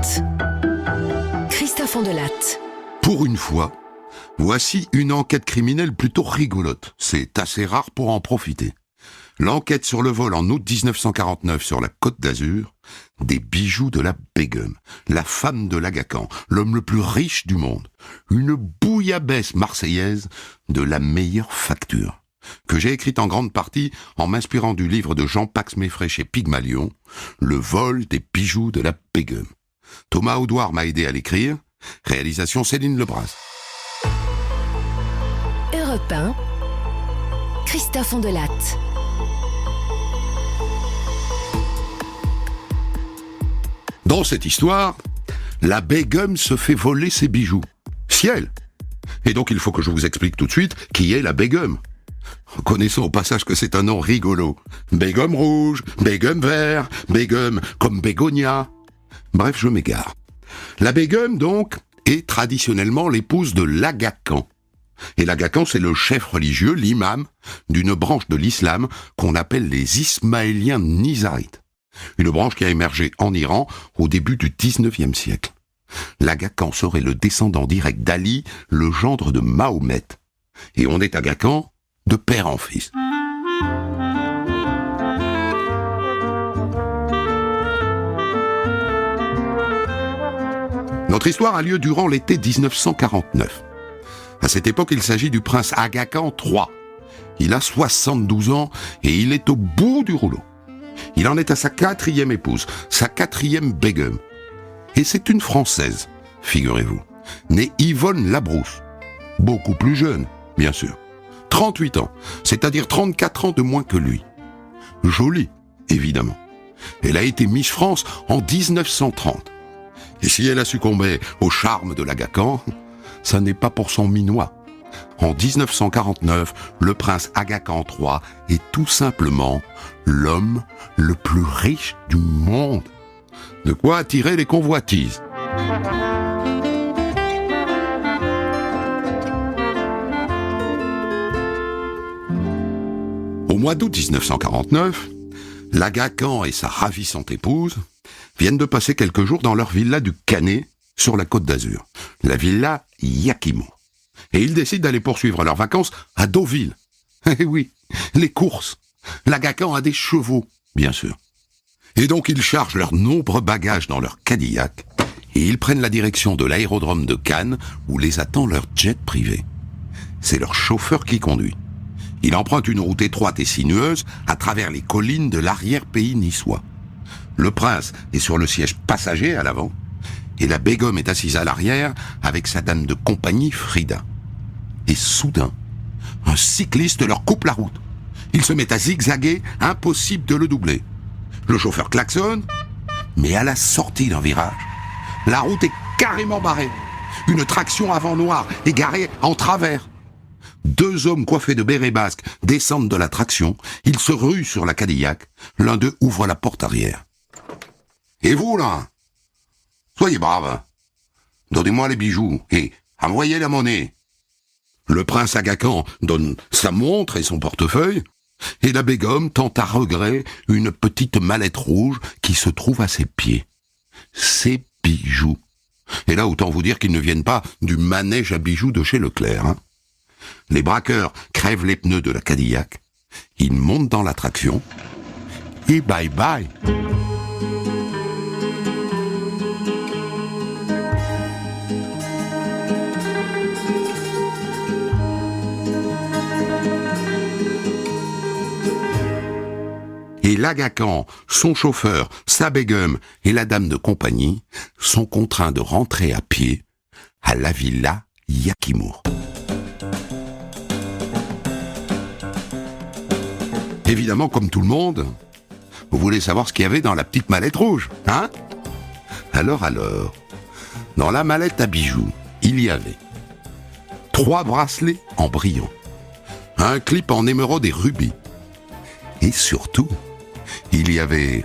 Latte. Christophe Ondelatte. Pour une fois, voici une enquête criminelle plutôt rigolote. C'est assez rare pour en profiter. L'enquête sur le vol en août 1949 sur la Côte d'Azur des bijoux de la Begum, la femme de l'Agacan, l'homme le plus riche du monde, une bouillabaisse marseillaise de la meilleure facture, que j'ai écrite en grande partie en m'inspirant du livre de Jean-Pax Meffray chez Pygmalion, Le vol des bijoux de la Begum. Thomas Audouard m'a aidé à l'écrire, réalisation Céline Lebras. Europe 1, Christophe Ondelatte. Dans cette histoire, la Begum se fait voler ses bijoux. Ciel! Et donc il faut que je vous explique tout de suite qui est la Begum. Connaissons au passage que c'est un nom rigolo. Begum rouge, Begum vert, Begum comme bégonia. Bref, je m'égare. La Begum, donc, est traditionnellement l'épouse de l'Agacan. Et l'Agacan, c'est le chef religieux, l'imam, d'une branche de l'islam qu'on appelle les Ismaéliens nizarites. Une branche qui a émergé en Iran au début du 19e siècle. L'Agacan serait le descendant direct d'Ali, le gendre de Mahomet. Et on est Agacan de père en fils. Notre histoire a lieu durant l'été 1949. À cette époque, il s'agit du prince Agacan III. Il a 72 ans et il est au bout du rouleau. Il en est à sa 4e épouse, sa 4e Begum. Et c'est une Française, figurez-vous, née Yvonne Labrousse. Beaucoup plus jeune, bien sûr. 38 ans, c'est-à-dire 34 ans de moins que lui. Jolie, évidemment. Elle a été Miss France en 1930. Et si elle a succombé au charme de l'Agacan, ça n'est pas pour son minois. En 1949, le prince Agacan III est tout simplement l'homme le plus riche du monde. De quoi attirer les convoitises. Au mois d'août 1949, l'Agacan et sa ravissante épouse viennent de passer quelques jours dans leur villa du Canet, sur la Côte d'Azur, la villa Yakimo. Et ils décident d'aller poursuivre leurs vacances à Deauville. Eh oui, les courses. L'Agacan a des chevaux, bien sûr. Et donc ils chargent leurs nombreux bagages dans leur Cadillac et ils prennent la direction de l'aérodrome de Cannes où les attend leur jet privé. C'est leur chauffeur qui conduit. Il emprunte une route étroite et sinueuse à travers les collines de l'arrière-pays niçois. Le prince est sur le siège passager à l'avant et la Begum est assise à l'arrière avec sa dame de compagnie Frida. Et soudain, un cycliste leur coupe la route. Il se met à zigzaguer, impossible de le doubler. Le chauffeur klaxonne, mais à la sortie d'un virage, la route est carrément barrée. Une traction avant noire est garée en travers. 2 hommes coiffés de bérets basques descendent de la traction, ils se ruent sur la Cadillac, l'un d'eux ouvre la porte arrière. « Et vous, là? Soyez braves. Donnez-moi les bijoux et envoyez la monnaie. » Le prince Agacan donne sa montre et son portefeuille, et la Begum tente à regret une petite mallette rouge qui se trouve à ses pieds. Ses bijoux. Et là, autant vous dire qu'ils ne viennent pas du manège à bijoux de chez Leclerc. Hein. Les braqueurs crèvent les pneus de la Cadillac, ils montent dans la traction, et bye bye. Et l'Agacan, son chauffeur, sa Begum et la dame de compagnie sont contraints de rentrer à pied à la villa Yakimo. Évidemment, comme tout le monde, vous voulez savoir ce qu'il y avait dans la petite mallette rouge, hein? Alors, dans la mallette à bijoux, il y avait 3 bracelets en brillant, un clip en émeraude et rubis, et surtout, il y avait,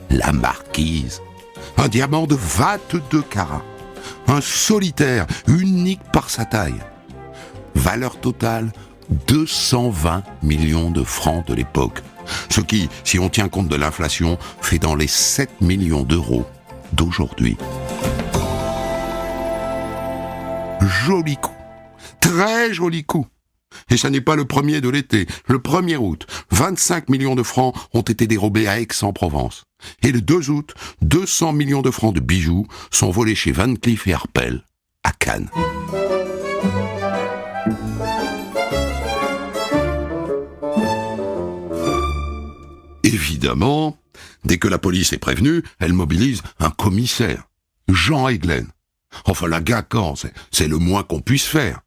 la marquise, un diamant de 22 carats, un solitaire unique par sa taille, valeur totale 220 millions de francs de l'époque, ce qui, si on tient compte de l'inflation, fait dans les 7 millions d'euros d'aujourd'hui. Joli coup, très joli coup. Et ça n'est pas le premier de l'été. Le 1er août, 25 millions de francs ont été dérobés à Aix-en-Provence. Et le 2 août, 200 millions de francs de bijoux sont volés chez Van Cleef & Arpels, à Cannes. Évidemment, dès que la police est prévenue, elle mobilise un commissaire, Jean Eglen. Enfin, la Gacan, c'est le moins qu'on puisse faire.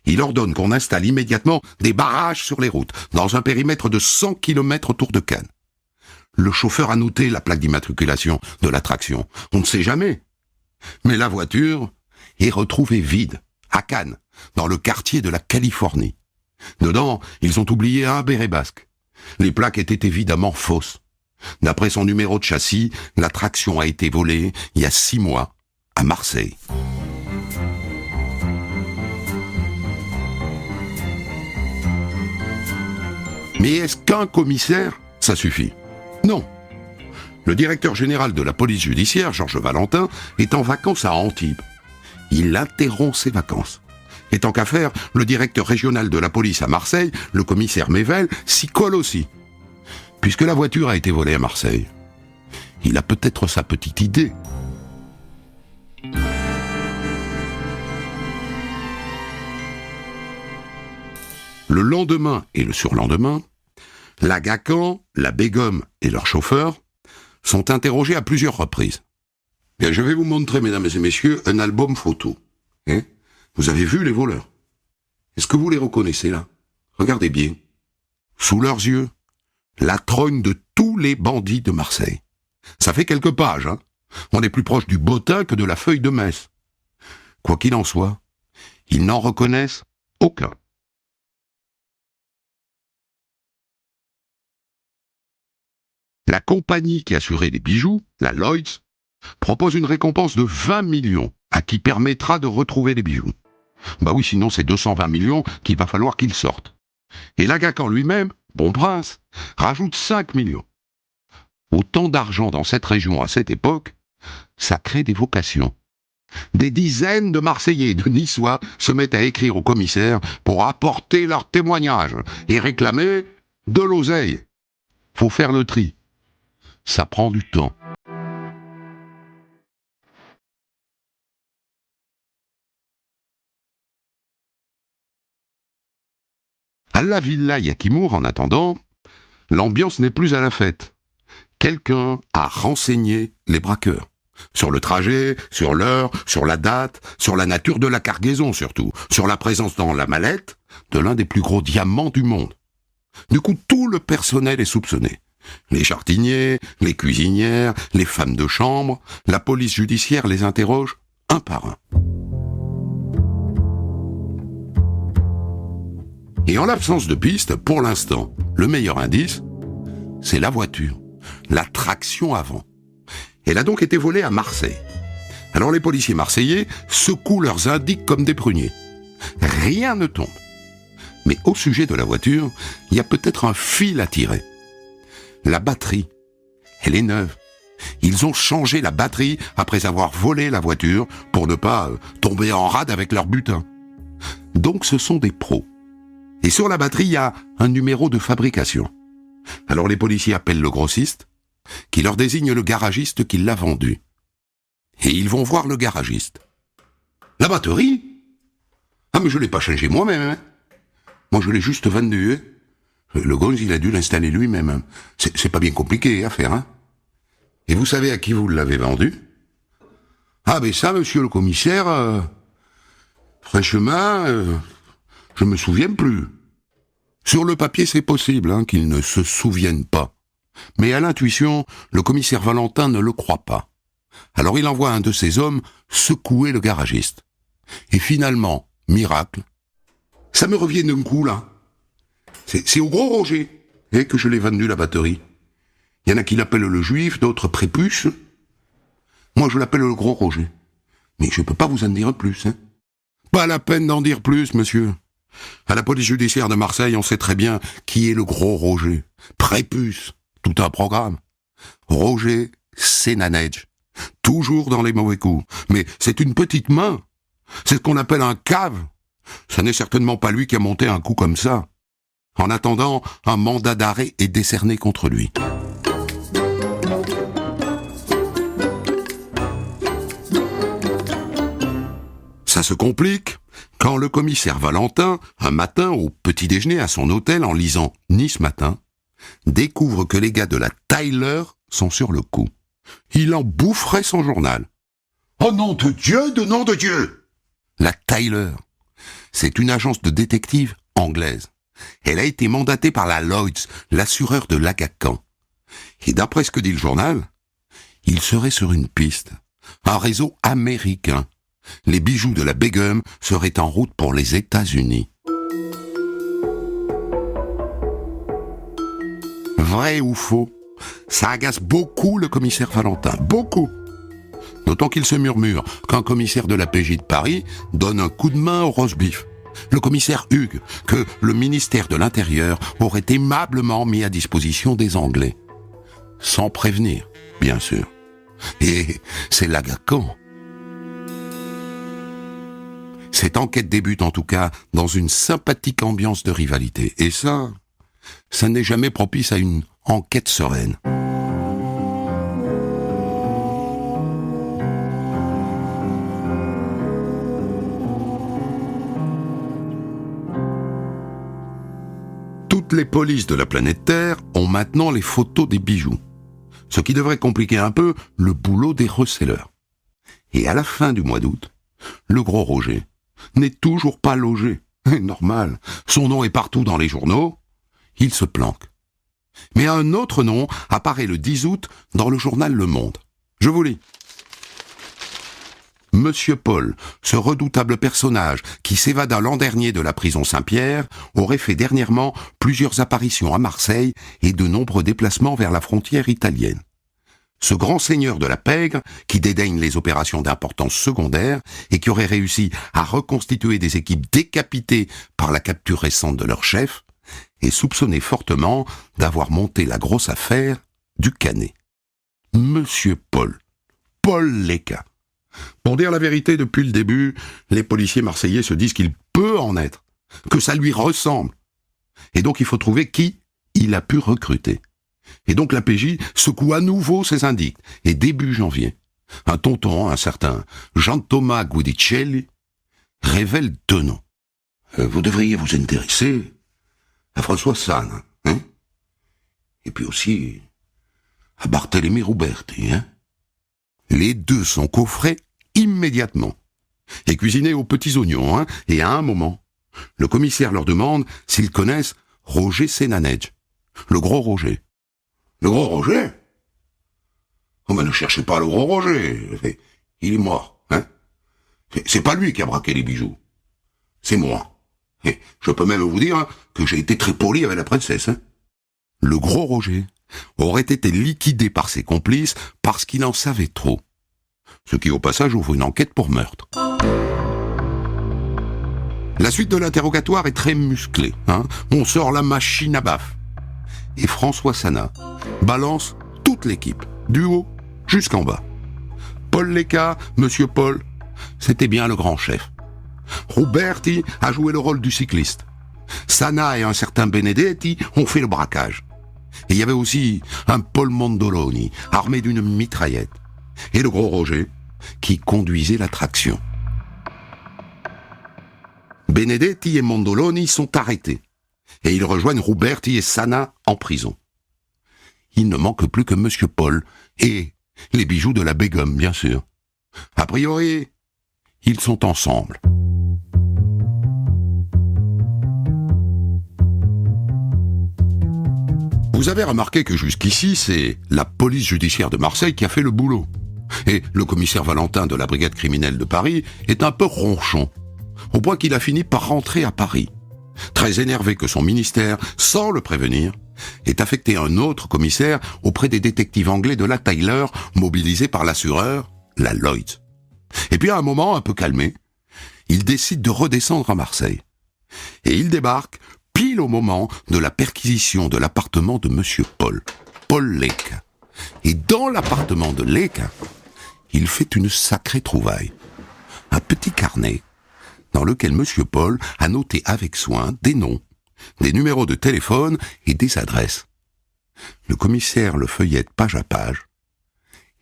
Il ordonne qu'on installe immédiatement des barrages sur les routes, dans un périmètre de 100 km autour de Cannes. Le chauffeur a noté la plaque d'immatriculation de l'attraction. On ne sait jamais. Mais la voiture est retrouvée vide, à Cannes, dans le quartier de la Californie. Dedans, ils ont oublié un béret basque. Les plaques étaient évidemment fausses. D'après son numéro de châssis, l'attraction a été volée il y a 6 mois, à Marseille. Mais est-ce qu'un commissaire, ça suffit? Non. Le directeur général de la police judiciaire, Georges Valentin, est en vacances à Antibes. Il interrompt ses vacances. Et tant qu'à faire, le directeur régional de la police à Marseille, le commissaire Mével, s'y colle aussi. Puisque la voiture a été volée à Marseille, il a peut-être sa petite idée. Le lendemain et le surlendemain, la Gacan, la Begum et leur chauffeur sont interrogés à plusieurs reprises. Bien, je vais vous montrer, mesdames et messieurs, un album photo. Vous avez vu les voleurs? Est-ce que vous les reconnaissez là? Regardez bien. Sous leurs yeux, la trogne de tous les bandits de Marseille. Ça fait quelques pages, hein. On est plus proche du bottin que de la feuille de messe. Quoi qu'il en soit, ils n'en reconnaissent aucun. La compagnie qui assurait les bijoux, la Lloyds, propose une récompense de 20 millions à qui permettra de retrouver les bijoux. Bah oui, sinon c'est 220 millions qu'il va falloir qu'ils sortent. Et la Gacan lui-même, bon prince, rajoute 5 millions. Autant d'argent dans cette région à cette époque, ça crée des vocations. Des dizaines de Marseillais et de Niçois se mettent à écrire au commissaire pour apporter leur témoignage et réclamer de l'oseille. Faut faire le tri. Ça prend du temps. À la Villa Yakimour, en attendant, l'ambiance n'est plus à la fête. Quelqu'un a renseigné les braqueurs. Sur le trajet, sur l'heure, sur la date, sur la nature de la cargaison surtout, sur la présence dans la mallette de l'un des plus gros diamants du monde. Du coup, tout le personnel est soupçonné. Les jardiniers, les cuisinières, les femmes de chambre, la police judiciaire les interroge un par un. Et en l'absence de piste, pour l'instant, le meilleur indice, c'est la voiture, la traction avant. Elle a donc été volée à Marseille. Alors les policiers marseillais secouent leurs indices comme des pruniers. Rien ne tombe. Mais au sujet de la voiture, il y a peut-être un fil à tirer. La batterie, elle est neuve. Ils ont changé la batterie après avoir volé la voiture pour ne pas tomber en rade avec leur butin. Donc ce sont des pros. Et sur la batterie, il y a un numéro de fabrication. Alors les policiers appellent le grossiste, qui leur désigne le garagiste qui l'a vendu. Et ils vont voir le garagiste. La batterie? Ah mais je l'ai pas changée moi-même. Hein. Moi je l'ai juste vendue. Hein. Le gonze, il a dû l'installer lui-même. Hein. C'est pas bien compliqué à faire. Hein. Et vous savez à qui vous l'avez vendu? Ah ben ça, monsieur le commissaire, franchement, je me souviens plus. Sur le papier, c'est possible hein, qu'ils ne se souviennent pas. Mais à l'intuition, le commissaire Valentin ne le croit pas. Alors il envoie un de ses hommes secouer le garagiste. Et finalement, miracle, ça me revient d'un coup là. C'est au gros Roger que je l'ai vendu la batterie. Il y en a qui l'appellent le juif, d'autres prépuce. Moi je l'appelle le gros Roger. Mais je peux pas vous en dire plus. Hein. Pas la peine d'en dire plus, monsieur. À la police judiciaire de Marseille, on sait très bien qui est le gros Roger. Prépuce, tout un programme. Roger Sénanège, toujours dans les mauvais coups. Mais c'est une petite main. C'est ce qu'on appelle un cave. Ça n'est certainement pas lui qui a monté un coup comme ça. En attendant, un mandat d'arrêt est décerné contre lui. Ça se complique quand le commissaire Valentin, un matin au petit déjeuner à son hôtel en lisant Nice Matin, découvre que les gars de la Tyler sont sur le coup. Il en boufferait son journal. Oh nom de Dieu, de nom de Dieu! La Tyler, c'est une agence de détectives anglaise. Elle a été mandatée par la Lloyds, l'assureur de l'Agacan. Et d'après ce que dit le journal, il serait sur une piste. Un réseau américain. Les bijoux de la Begum seraient en route pour les États-Unis. Vrai ou faux, ça agace beaucoup le commissaire Valentin. Beaucoup. D'autant qu'il se murmure qu'un commissaire de la PJ de Paris donne un coup de main au roast-beef. Le commissaire Hugues, que le ministère de l'Intérieur aurait aimablement mis à disposition des Anglais. Sans prévenir, bien sûr. Et c'est l'Agacan. Cette enquête débute en tout cas dans une sympathique ambiance de rivalité. Et ça n'est jamais propice à une enquête sereine. Toutes les polices de la planète Terre ont maintenant les photos des bijoux, ce qui devrait compliquer un peu le boulot des receleurs. Et à la fin du mois d'août, le gros Roger n'est toujours pas logé. Normal, son nom est partout dans les journaux, il se planque. Mais un autre nom apparaît le 10 août dans le journal Le Monde. Je vous lis. Monsieur Paul, ce redoutable personnage qui s'évada l'an dernier de la prison Saint-Pierre, aurait fait dernièrement plusieurs apparitions à Marseille et de nombreux déplacements vers la frontière italienne. Ce grand seigneur de la pègre, qui dédaigne les opérations d'importance secondaire et qui aurait réussi à reconstituer des équipes décapitées par la capture récente de leur chef, est soupçonné fortement d'avoir monté la grosse affaire du Canet. Monsieur Paul Léca. Pour dire la vérité, depuis le début, les policiers marseillais se disent qu'il peut en être, que ça lui ressemble. Et donc il faut trouver qui il a pu recruter. Et donc la PJ secoue à nouveau ses indicts. Et début janvier, un tonton, un certain Jean-Thomas Guidicelli, révèle deux noms. Vous devriez vous intéresser à François Sane, hein? Et puis aussi à Barthélemy Rouberti, hein? Les deux sont coffrés immédiatement et cuisinés aux petits oignons, hein? Et à un moment, le commissaire leur demande s'ils connaissent Roger Sénanège, le gros Roger. Le gros Roger? Oh, mais ne cherchez pas le gros Roger. Il est mort, hein? C'est pas lui qui a braqué les bijoux. C'est moi. Et je peux même vous dire que j'ai été très poli avec la princesse, hein? Le gros Roger aurait été liquidé par ses complices parce qu'il en savait trop. Ce qui, au passage, ouvre une enquête pour meurtre. La suite de l'interrogatoire est très musclée, hein? On sort la machine à baffe. Et François Sana balance toute l'équipe, du haut jusqu'en bas. Paul Léca, Monsieur Paul, c'était bien le grand chef. Rouberti a joué le rôle du cycliste. Sana et un certain Benedetti ont fait le braquage. Et il y avait aussi un Paul Mondoloni, armé d'une mitraillette. Et le gros Roger, qui conduisait l'attraction. Benedetti et Mondoloni sont arrêtés. Et ils rejoignent Rouberti et Sana en prison. Il ne manque plus que Monsieur Paul et les bijoux de la Begum, bien sûr. A priori, ils sont ensemble. Vous avez remarqué que jusqu'ici, c'est la police judiciaire de Marseille qui a fait le boulot. Et le commissaire Valentin de la brigade criminelle de Paris est un peu ronchon, au point qu'il a fini par rentrer à Paris. Très énervé que son ministère, sans le prévenir, ait affecté un autre commissaire auprès des détectives anglais de la Tyler, mobilisés par l'assureur, la Lloyds. Et puis à un moment un peu calmé, il décide de redescendre à Marseille. Et il débarque pile au moment de la perquisition de l'appartement de Monsieur Paul Léca. Et dans l'appartement de Léca, il fait une sacrée trouvaille. Un petit carnet dans lequel M. Paul a noté avec soin des noms, des numéros de téléphone et des adresses. Le commissaire le feuillette page à page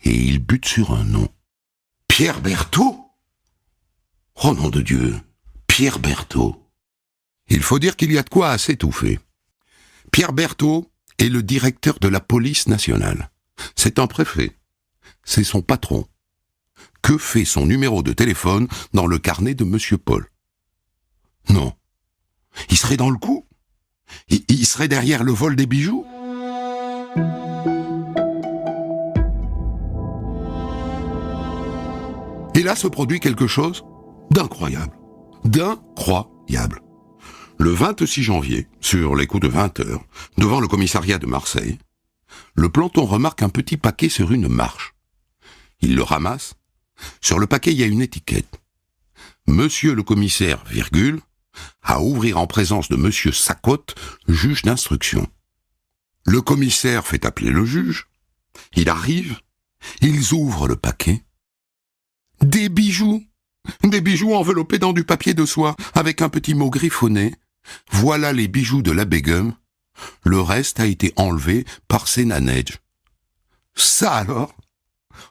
et il bute sur un nom. Pierre Berthaud ? Oh nom de Dieu, Pierre Berthaud. Il faut dire qu'il y a de quoi à s'étouffer. Pierre Berthaud est le directeur de la police nationale. C'est un préfet. C'est son patron. Que fait son numéro de téléphone dans le carnet de M. Paul ? Non. Il serait dans le coup ? Il serait derrière le vol des bijoux ? Et là se produit quelque chose d'incroyable. D'incroyable. Le 26 janvier, sur les coups de 20 heures, devant le commissariat de Marseille, le planton remarque un petit paquet sur une marche. Il le ramasse. Sur le paquet, il y a une étiquette. Monsieur le commissaire, virgule, à ouvrir en présence de monsieur Sacotte, juge d'instruction. Le commissaire fait appeler le juge. Il arrive. Ils ouvrent le paquet. Des bijoux enveloppés dans du papier de soie, avec un petit mot griffonné. Voilà les bijoux de la Begum. Le reste a été enlevé par Sénanedge. Ça alors ?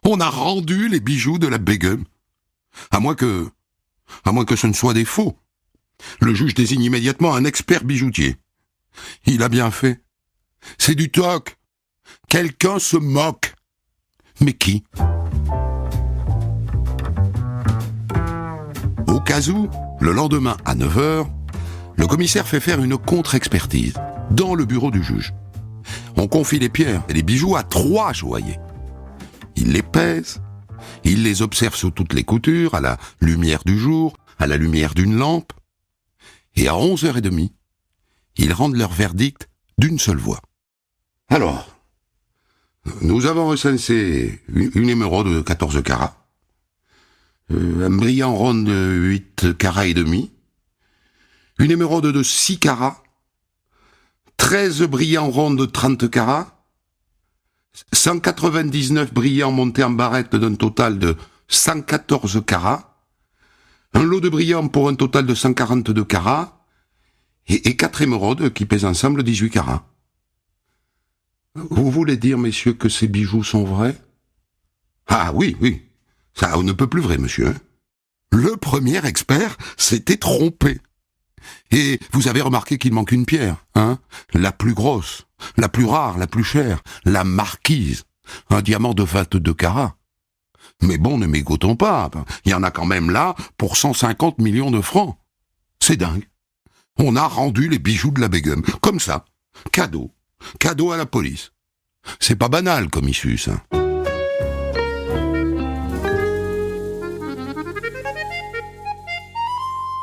On a rendu les bijoux de la Begum. À moins que ce ne soit des faux. Le juge désigne immédiatement un expert bijoutier. Il a bien fait. C'est du toc. Quelqu'un se moque. Mais qui ? Au cas où, le lendemain à 9h, le commissaire fait faire une contre-expertise dans le bureau du juge. On confie les pierres et les bijoux à 3 joailliers. Il les pèse, il les observe sous toutes les coutures, à la lumière du jour, à la lumière d'une lampe. Et à 11h30, ils rendent leur verdict d'une seule voix. Alors, nous avons recensé une émeraude de 14 carats, un brillant rond de 8 carats et demi, une émeraude de 6 carats, 13 brillants ronds de 30 carats, 199 brillants montés en barrette d'un total de 114 carats, un lot de brillants pour un total de 142 carats, et 4 émeraudes qui pèsent ensemble 18 carats. Vous voulez dire, messieurs, que ces bijoux sont vrais ? Ah oui, ça on ne peut plus vrai, monsieur. Hein. Le premier expert s'était trompé. Et vous avez remarqué qu'il manque une pierre, hein ? La plus grosse, la plus rare, la plus chère, la marquise, un diamant de 22 carats. Mais bon, ne m'égotons pas, il y en a quand même là pour 150 millions de francs. C'est dingue. On a rendu les bijoux de la Begum, comme ça, cadeau à la police. C'est pas banal comme issue, ça.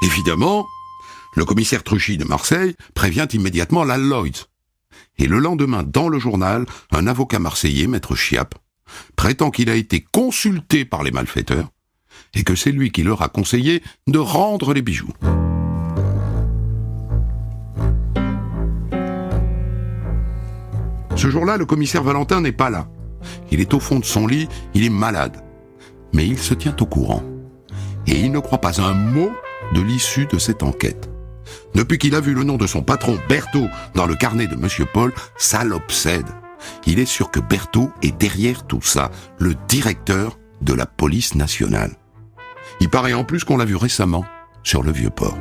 Évidemment, le commissaire Truchy de Marseille prévient immédiatement la Lloyds. Et le lendemain, dans le journal, un avocat marseillais, maître Chiappe, prétend qu'il a été consulté par les malfaiteurs et que c'est lui qui leur a conseillé de rendre les bijoux. Ce jour-là, le commissaire Valentin n'est pas là. Il est au fond de son lit, il est malade. Mais il se tient au courant. Et il ne croit pas un mot de l'issue de cette enquête. Depuis qu'il a vu le nom de son patron, Berthaud, dans le carnet de M. Paul, ça l'obsède. Il est sûr que Berthaud est derrière tout ça, le directeur de la police nationale. Il paraît en plus qu'on l'a vu récemment sur le Vieux-Port.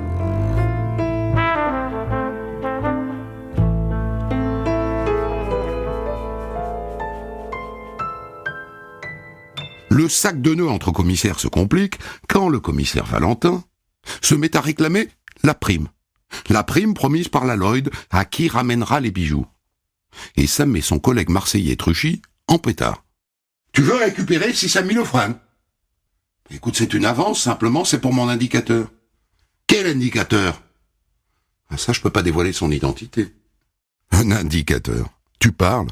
Le sac de nœuds entre commissaires se complique quand le commissaire Valentin se met à réclamer la prime. La prime promise par la Lloyd à qui ramènera les bijoux. Et ça met son collègue marseillais Truchy en pétard. Tu veux récupérer 600 000 francs ? Écoute, c'est une avance, simplement, c'est pour mon indicateur. Quel indicateur ? Ça, je peux pas dévoiler son identité. Un indicateur ? Tu parles ?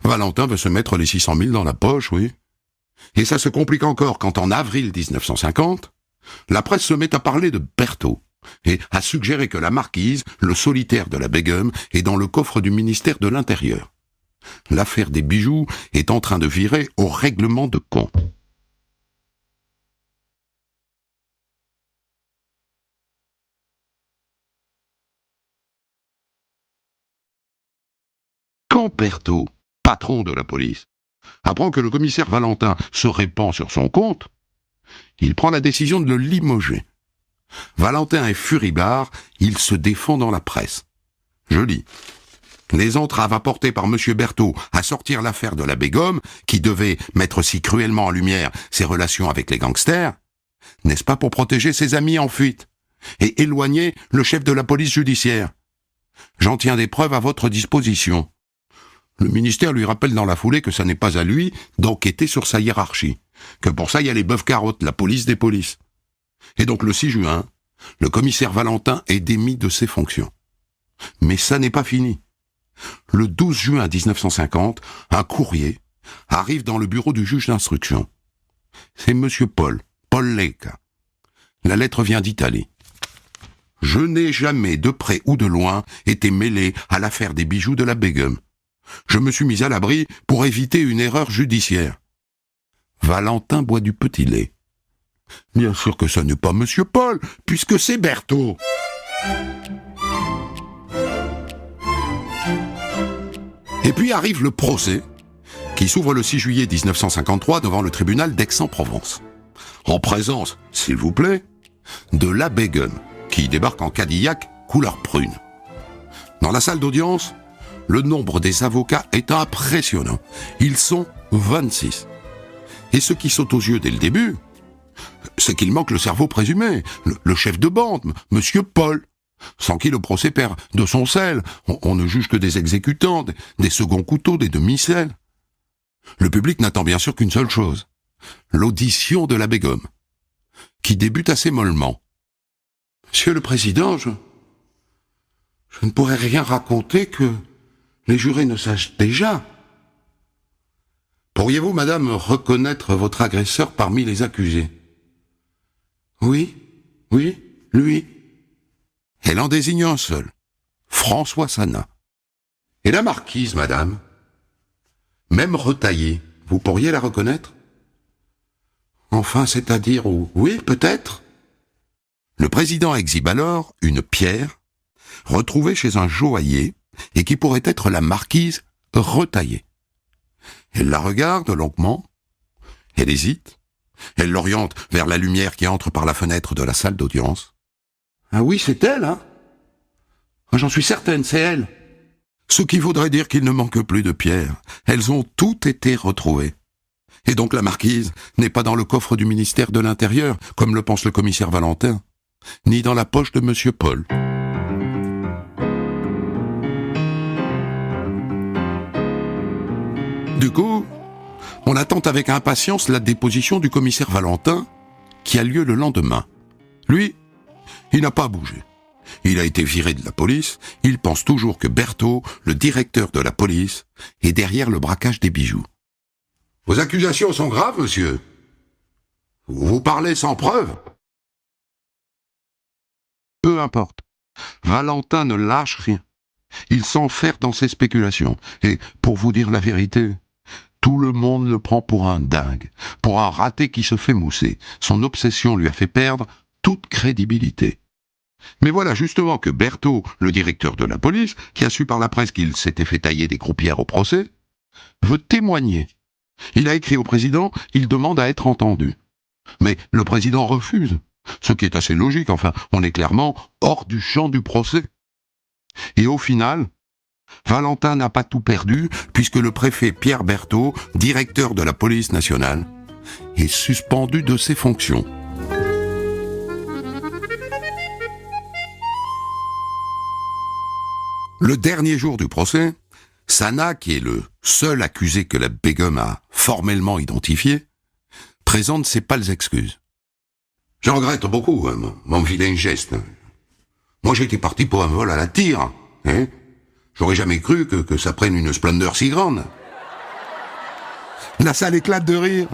Valentin veut se mettre les 600 000 dans la poche, oui. Et ça se complique encore quand, en avril 1950, la presse se met à parler de Berthaud et à suggérer que la marquise, le solitaire de la Begum, est dans le coffre du ministère de l'Intérieur. L'affaire des bijoux est en train de virer au règlement de compte. Quand Berthaud, patron de la police, apprend que le commissaire Valentin se répand sur son compte, il prend la décision de le limoger. Valentin est furibard, il se défend dans la presse. Je lis. Les entraves apportées par M. Berthaud à sortir l'affaire de la Begum, qui devait mettre si cruellement en lumière ses relations avec les gangsters, n'est-ce pas pour protéger ses amis en fuite et éloigner le chef de la police judiciaire? J'en tiens des preuves à votre disposition. Le ministère lui rappelle dans la foulée que ça n'est pas à lui d'enquêter sur sa hiérarchie, que pour ça il y a les bœufs-carottes, la police des polices. Et donc le 6 juin, le commissaire Valentin est démis de ses fonctions. Mais ça n'est pas fini. Le 12 juin 1950, un courrier arrive dans le bureau du juge d'instruction. C'est monsieur Paul Lecca. La lettre vient d'Italie. Je n'ai jamais, de près ou de loin, été mêlé à l'affaire des bijoux de la Begum. Je me suis mis à l'abri pour éviter une erreur judiciaire. Valentin boit du petit lait. Bien sûr que ce n'est pas monsieur Paul, puisque c'est Berthaud. Et puis arrive le procès, qui s'ouvre le 6 juillet 1953 devant le tribunal d'Aix-en-Provence. En présence, s'il vous plaît, de la Begum, qui débarque en Cadillac couleur prune. Dans la salle d'audience, le nombre des avocats est impressionnant. Ils sont 26. Et ce qui saute aux yeux dès le début, c'est qu'il manque le cerveau présumé, le chef de bande, monsieur Paul, sans qui le procès perd de son sel. On ne juge que des exécutants, des seconds couteaux, des demi-sels. Le public n'attend bien sûr qu'une seule chose, l'audition de la Begum, qui débute assez mollement. Monsieur le Président, je ne pourrais rien raconter que les jurés ne sachent déjà. Pourriez-vous, madame, reconnaître votre agresseur parmi les accusés? Oui, lui. Elle en désigne un seul, François Sana. Et la marquise, madame? Même retaillée, vous pourriez la reconnaître? Enfin, c'est-à-dire, oui, peut-être. Le président exhibe alors une pierre, retrouvée chez un joaillier, et qui pourrait être la marquise retaillée. Elle la regarde longuement, elle hésite, elle l'oriente vers la lumière qui entre par la fenêtre de la salle d'audience. Ah oui, c'est elle, hein? J'en suis certaine, c'est elle. Ce qui voudrait dire qu'il ne manque plus de pierres. Elles ont toutes été retrouvées. Et donc la marquise n'est pas dans le coffre du ministère de l'Intérieur, comme le pense le commissaire Valentin, ni dans la poche de monsieur Paul. Du coup, on attend avec impatience la déposition du commissaire Valentin, qui a lieu le lendemain. Lui, il n'a pas bougé. Il a été viré de la police, il pense toujours que Berthaud, le directeur de la police, est derrière le braquage des bijoux. Vos accusations sont graves, monsieur. Vous parlez sans preuve. Peu importe. Valentin ne lâche rien. Il s'enferre dans ses spéculations. Et, pour vous dire la vérité, tout le monde le prend pour un dingue, pour un raté qui se fait mousser. Son obsession lui a fait perdre toute crédibilité. Mais voilà justement que Berthaud, le directeur de la police, qui a su par la presse qu'il s'était fait tailler des croupières au procès, veut témoigner. Il a écrit au président, il demande à être entendu. Mais le président refuse, ce qui est assez logique, enfin, on est clairement hors du champ du procès. Et au final, Valentin n'a pas tout perdu, puisque le préfet Pierre Berthaud, directeur de la police nationale, est suspendu de ses fonctions. Le dernier jour du procès, Sana, qui est le seul accusé que la Begum a formellement identifié, présente ses pâles excuses. « Je regrette beaucoup mon vilain geste. Moi j'étais parti pour un vol à la tire. Hein. J'aurais jamais cru que ça prenne une splendeur si grande. » La salle éclate de rire.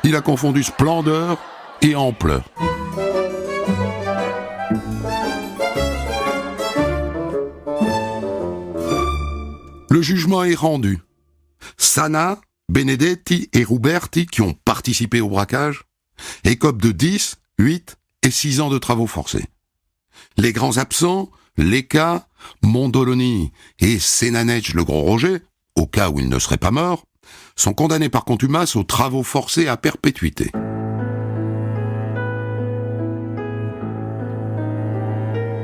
Il a confondu splendeur et ampleur. Le jugement est rendu. Sana, Benedetti et Ruberti, qui ont participé au braquage, écopent de 10, 8 et 6 ans de travaux forcés. Les grands absents, Leka, Mondoloni et Sénanej le Gros Roger, au cas où ils ne seraient pas morts, sont condamnés par contumace aux travaux forcés à perpétuité.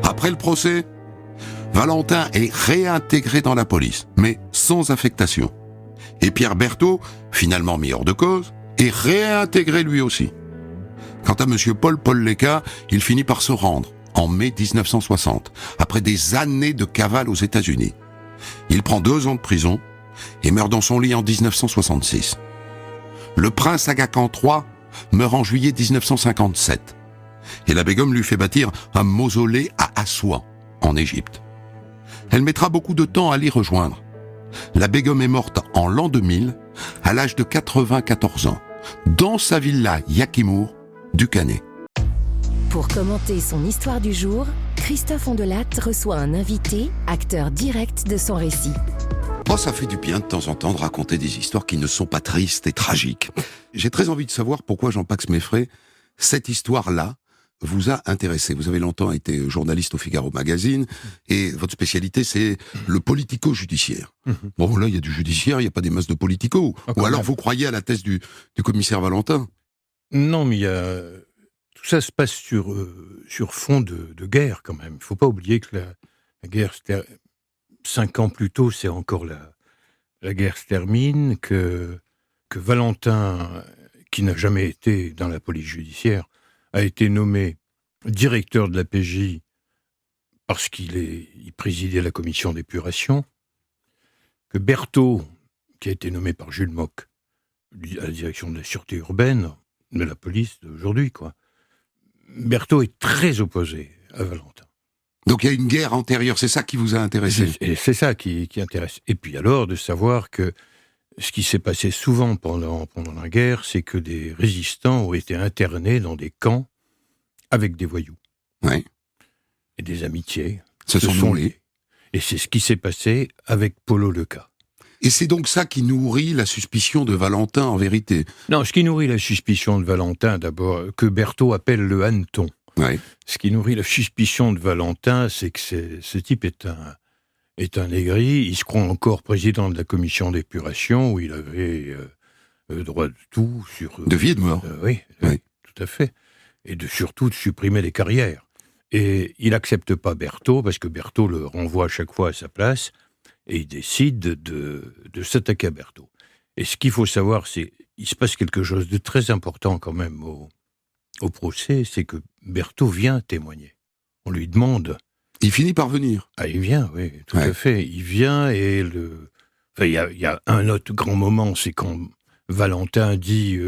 Après le procès, Valentin est réintégré dans la police, mais sans affectation. Et Pierre Berthaud, finalement mis hors de cause, est réintégré lui aussi. Quant à monsieur Paul Leka, il finit par se rendre, en mai 1960, après des années de cavale aux États-Unis. Il prend 2 ans de prison et meurt dans son lit en 1966. Le prince Aga Khan III meurt en juillet 1957. Et la Begum lui fait bâtir un mausolée à Assouan, en Égypte. Elle mettra beaucoup de temps à l'y rejoindre. La Begum est morte en l'an 2000, à l'âge de 94 ans, dans sa villa Yakimour du Canet. Pour commenter son histoire du jour, Christophe Ondelatte reçoit un invité, acteur direct de son récit. Oh, ça fait du bien de temps en temps de raconter des histoires qui ne sont pas tristes et tragiques. J'ai très envie de savoir pourquoi Jean-Pax Meffray, cette histoire-là, vous a intéressé. Vous avez longtemps été journaliste au Figaro Magazine et votre spécialité, c'est le politico-judiciaire. Bon, là, il y a du judiciaire, il n'y a pas des masses de politico. Ou alors, vous croyez à la thèse du commissaire Valentin? Non, mais tout ça se passe sur fond de guerre, quand même. Il ne faut pas oublier que la guerre, 5 ans plus tôt, c'est encore la guerre se termine, que Valentin, qui n'a jamais été dans la police judiciaire, a été nommé directeur de la PJ parce qu'il présidait la commission d'épuration, que Berthaud, qui a été nommé par Jules Mock à la direction de la sûreté urbaine, de la police d'aujourd'hui, quoi. Berthaud est très opposé à Valentin. Donc il y a une guerre antérieure, c'est ça qui vous a intéressé? C'est ça qui intéresse. Et puis alors, de savoir que ce qui s'est passé souvent pendant la guerre, c'est que des résistants ont été internés dans des camps avec des voyous. Ouais. Et des amitiés. Se sont nouées. Et c'est ce qui s'est passé avec Polo Leka. Et c'est donc ça qui nourrit la suspicion de Valentin, en vérité? Non, ce qui nourrit la suspicion de Valentin, d'abord, que Berthaud appelle le hanneton. Ouais. Ce qui nourrit la suspicion de Valentin, c'est que ce type est un aigri. Il se croit encore président de la commission d'épuration, où il avait droit de tout sur... de vie et de mort. Oui, tout à fait. Et surtout de supprimer les carrières. Et il n'accepte pas Berthaud, parce que Berthaud le renvoie à chaque fois à sa place, et il décide de s'attaquer à Berthaud. Et ce qu'il faut savoir, c'est qu'il se passe quelque chose de très important quand même au procès, c'est que Berthaud vient témoigner. On lui demande... Il finit par venir. Ah, il vient, oui, tout à fait. Il vient et il y a un autre grand moment, c'est quand Valentin dit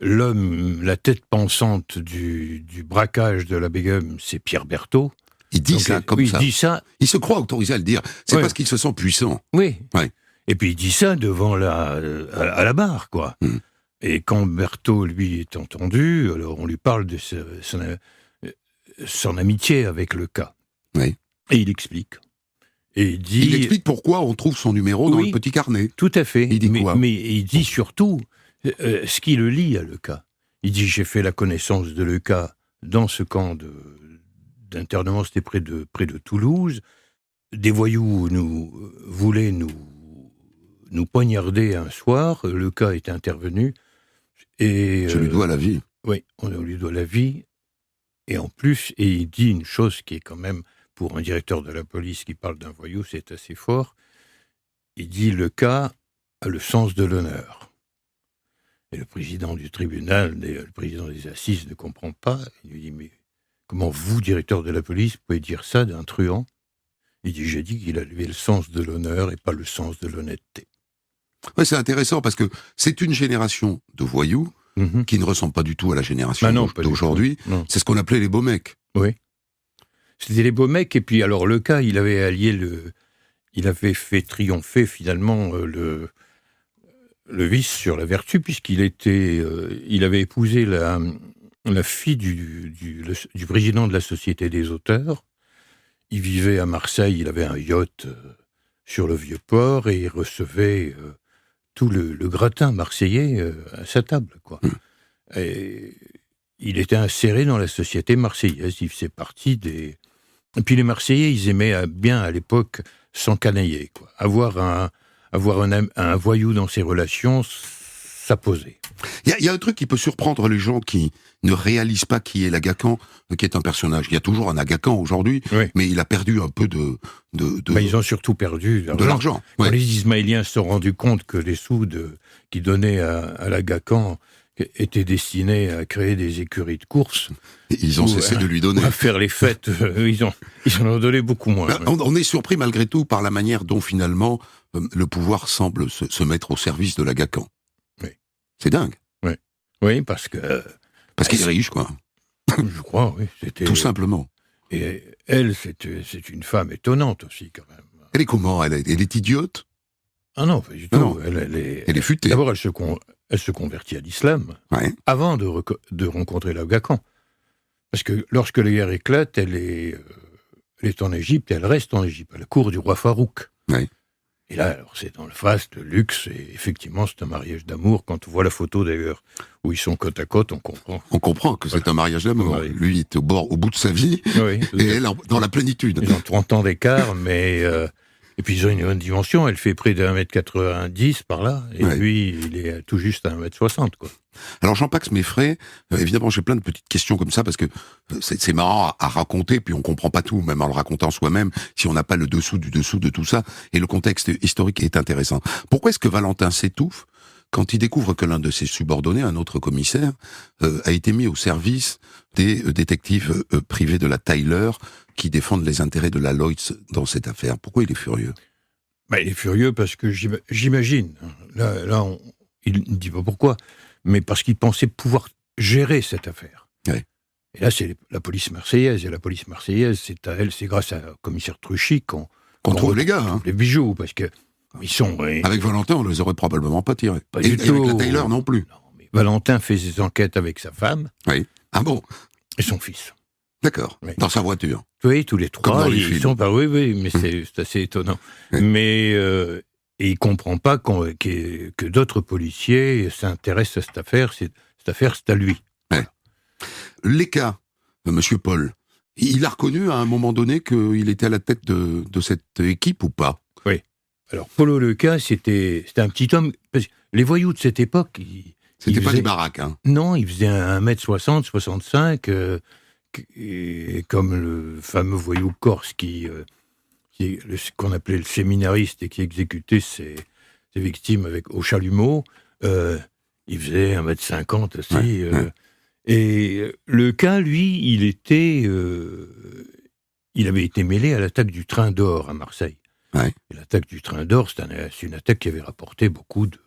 l'homme, la tête pensante du braquage de la Begum, c'est Pierre Berthaud. Il dit ça comme ça. Il dit ça. Il se croit autorisé à le dire. C'est parce qu'il se sent puissant. Oui. Ouais. Et puis il dit ça devant à la barre, quoi. Et quand Berthaud, lui, est entendu, alors on lui parle de son amitié avec Leka. Oui. Et il explique. Et il explique pourquoi on trouve son numéro dans le petit carnet. Tout à fait. Il dit quoi? Mais il dit surtout ce qui le lie à Leka. Il dit, j'ai fait la connaissance de Leka dans ce camp d'internement, c'était près de Toulouse. Des voyous voulaient nous poignarder un soir. Leka est intervenu. Et, je lui dois la vie. Oui, on lui doit la vie. Et en plus, il dit une chose qui est quand même, pour un directeur de la police qui parle d'un voyou, c'est assez fort. Il dit, Leka a le sens de l'honneur. Et le président du tribunal, le président des assises ne comprend pas. Il lui dit, mais comment vous, directeur de la police, pouvez dire ça d'un truand? Il dit, j'ai dit qu'il avait le sens de l'honneur et pas le sens de l'honnêteté. Ouais, c'est intéressant parce que c'est une génération de voyous qui ne ressemble pas du tout à la génération d'aujourd'hui. C'est ce qu'on appelait les beaux mecs. Oui. C'était les beaux mecs, et puis alors Leka, il avait il avait fait triompher finalement le vice sur la vertu, puisqu'il il avait épousé la fille du président de la Société des auteurs. Il vivait à Marseille, il avait un yacht sur le Vieux-Port, et il recevait tout le gratin marseillais à sa table, quoi. Et il était inséré dans la société marseillaise, il faisait partie des Et puis les Marseillais, ils aimaient bien à l'époque s'encanailler, quoi. Avoir un voyou dans ses relations, ça posait. Il y a un truc qui peut surprendre les gens qui ne réalisent pas qui est l'Agacan, qui est un personnage. Il y a toujours un Agacan aujourd'hui, Oui. mais il a perdu un peu de Ils ont surtout perdu de l'argent. Quand Ouais. les Ismaéliens se sont rendus compte que les sous qu'ils donnaient à l'Agacan étaient destinés à créer des écuries de course, Ils ont cessé de lui donner. à faire les fêtes, ils en ont donné beaucoup moins. Ben, on est surpris malgré tout par la manière dont finalement le pouvoir semble se mettre au service de l'Agacan. Oui. C'est dingue. Oui, parce que, Parce qu'il est riche, quoi. je crois, oui, c'était... Tout simplement. Et elle, c'est une femme étonnante aussi, quand même. Elle est comment? Elle est idiote? Ah non, pas du tout. Non. Elle Elle est futée. D'abord, elle se convertit à l'islam Ouais. avant de rencontrer l'Agacan. Parce que lorsque la guerre éclate, elle est en Égypte, et elle reste en Égypte, à la cour du roi Farouk. Ouais. Et là, alors, c'est dans le faste, le luxe, et effectivement, c'est un mariage d'amour. Quand on voit la photo, d'ailleurs, où ils sont côte à côte, on comprend. On comprend que c'est un mariage d'amour. Oui. Lui est au bout de sa vie, Oui, et elle dans la plénitude. ils ont 30 ans d'écart, mais... et puis ils ont une bonne dimension, elle fait près de 1m90 par là, et Ouais. lui, il est tout juste à 1m60, quoi. Alors Jean-Pax m'effraie, évidemment j'ai plein de petites questions comme ça parce que c'est marrant à raconter, puis on comprend pas tout, même en le racontant soi-même, si on n'a pas le dessous du dessous de tout ça, et le contexte historique est intéressant. Pourquoi est-ce que Valentin s'étouffe quand il découvre que l'un de ses subordonnés, un autre commissaire, a été mis au service des détectives privés de la Tyler qui défendent les intérêts de la Lloyds dans cette affaire? Pourquoi il est furieux? Bah, il est furieux parce que j'imagine, là il ne dit pas pourquoi, mais parce qu'il pensait pouvoir gérer cette affaire. Ouais. Et là, c'est la police marseillaise, et la police marseillaise, c'est grâce à commissaire Truchy qu'on Contre les gars, hein. les bijoux, parce que ils sont... Avec Valentin, on les aurait probablement pas tirés. Pas Et du avec la tout. Tyler non plus. Non, mais Valentin fait ses enquêtes avec sa femme Oui. Ah bon? et son fils. D'accord. Oui. Dans sa voiture. Oui, tous les Comme trois, dans les ils films. sont... oui, mais c'est assez étonnant. Oui. Mais et il comprend pas que d'autres policiers s'intéressent à cette affaire. Cette affaire, c'est à lui. Léka, Monsieur Paul, il a reconnu à un moment donné qu'il était à la tête de cette équipe ou pas? Alors, Polo Leca, c'était un petit homme... Parce que les voyous de cette époque... C'était ils pas faisaient- des baraques, hein. Non, il faisait 1m60, 65, et comme le fameux voyou corse qu'on appelait le séminariste et qui exécutait ses victimes au chalumeau, il faisait 1m50 aussi. Ouais. Et le cas, lui, il avait été mêlé à l'attaque du train d'or à Marseille. Ouais. Et l'attaque du train d'or, c'est une attaque qui avait rapporté beaucoup de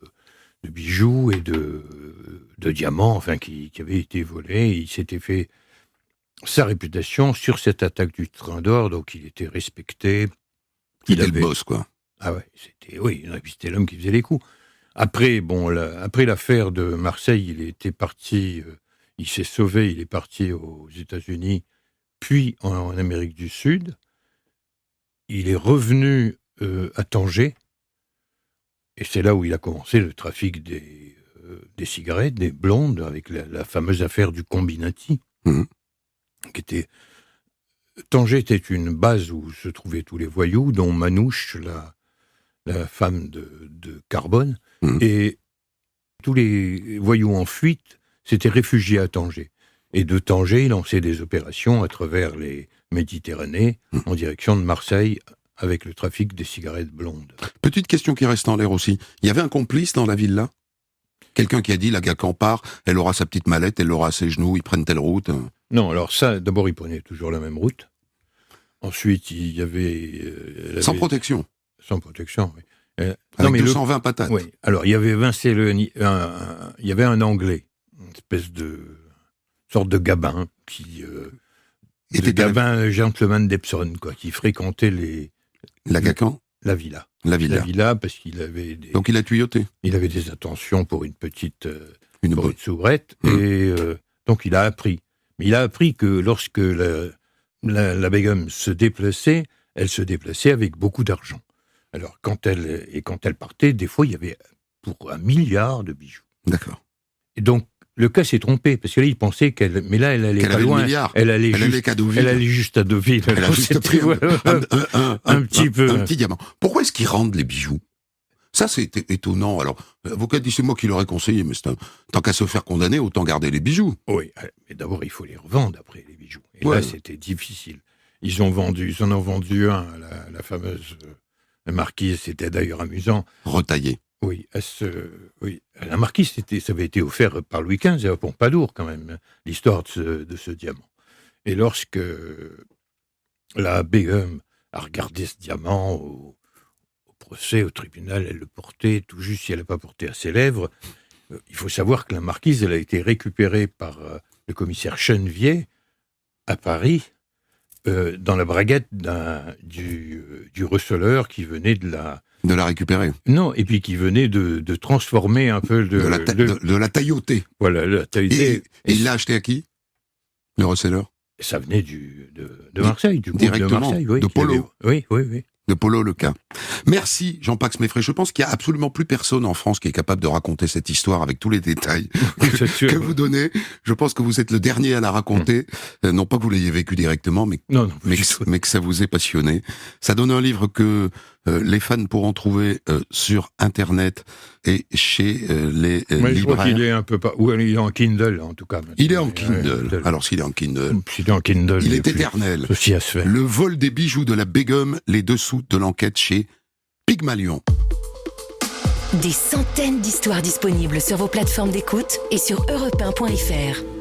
bijoux et de diamants, enfin, qui avaient été volés. Il s'était fait sa réputation sur cette attaque du train d'or, donc il était respecté. Il était le boss, quoi. Ah ouais, c'était l'homme qui faisait les coups. Après, après l'affaire de Marseille, il était parti, il s'est sauvé, il est parti aux États-Unis, puis en Amérique du Sud. Il est revenu à Tanger, et c'est là où il a commencé le trafic des cigarettes, des blondes, avec la fameuse affaire du Combinati, Mhm. Tanger était une base où se trouvaient tous les voyous, dont Manouche, la femme de Carbone, Mhm. et tous les voyous en fuite s'étaient réfugiés à Tanger. Et de Tanger, il lançait des opérations à travers les Méditerranées, en direction de Marseille, avec le trafic des cigarettes blondes. Petite question qui reste en l'air aussi. Il y avait un complice dans la villa? Quelqu'un qui a dit, la Gacan part, elle aura sa petite mallette, elle l'aura à ses genoux, ils prennent telle route. Non, alors ça, d'abord, il prenait toujours la même route. Ensuite, il y avait... Sans protection. Sans protection, oui. Avec 220 patates. Oui, alors il y avait il y avait un Anglais, une espèce de sorte de gabin, Était gabin gentleman d'Epsom, quoi, qui fréquentait La Gacan? la villa. La villa. La villa, parce qu'il avait Donc il a tuyauté. il avait des attentions pour une petite Une pour bonne. une soubrette, et donc il a appris. Mais il a appris que lorsque la Begum se déplaçait, elle se déplaçait avec beaucoup d'argent. Alors quand elle partait, des fois il y avait pour 1 milliard de bijoux. D'accord. Et donc le cas s'est trompé, parce que là, il pensait qu'elle... Mais là, elle allait Qu'elle pas avait le loin. milliard. Elle allait qu'à Deauville. Elle allait juste à Deauville. Elle a Alors, juste c'était, pris un petit peu. Un petit diamant. Pourquoi est-ce qu'ils rendent les bijoux? Ça, c'est étonnant. Alors, l'avocat dit, c'est moi qui l'aurais conseillé, mais tant qu'à se faire condamner, autant garder les bijoux. Oui, mais d'abord, il faut les revendre après, les bijoux. Et Ouais. là, c'était difficile. Ils en ont vendu un à la fameuse marquise, c'était d'ailleurs amusant. Retaillé. Oui, à la marquise, ça avait été offert par Louis XV et à Pompadour, quand même, l'histoire de ce diamant. Et lorsque la Begum a regardé ce diamant au procès, au tribunal, elle le portait, tout juste si elle n'a pas porté à ses lèvres. Il faut savoir que la marquise, elle a été récupérée par le commissaire Chenevier à Paris, dans la braguette du receleur qui venait de la récupérer. Non, et puis qui venait de transformer un peu de la tailloter. Voilà, la tailloter. Et il l'a acheté à qui? Le receleur? Ça venait de Marseille, du groupe directement, de Marseille, oui. de Polo. Oui. De Polo Lequin. Merci Jean-Pax Meffray. Je pense qu'il n'y a absolument plus personne en France qui est capable de raconter cette histoire avec tous les détails que vous donnez. Je pense que vous êtes le dernier à la raconter. Non pas que vous l'ayez vécu directement, mais que ça vous ait passionné. Ça donne un livre que les fans pourront trouver sur Internet et chez les libraires. Je crois qu'il est un peu ou il est en Kindle, en tout cas. Maintenant. Il est en Kindle. Alors s'il est en Kindle, il est éternel. Ceci à se faire. Le vol des bijoux de la Begum, les dessous de l'enquête chez Pygmalion. Des centaines d'histoires disponibles sur vos plateformes d'écoute et sur europe1.fr.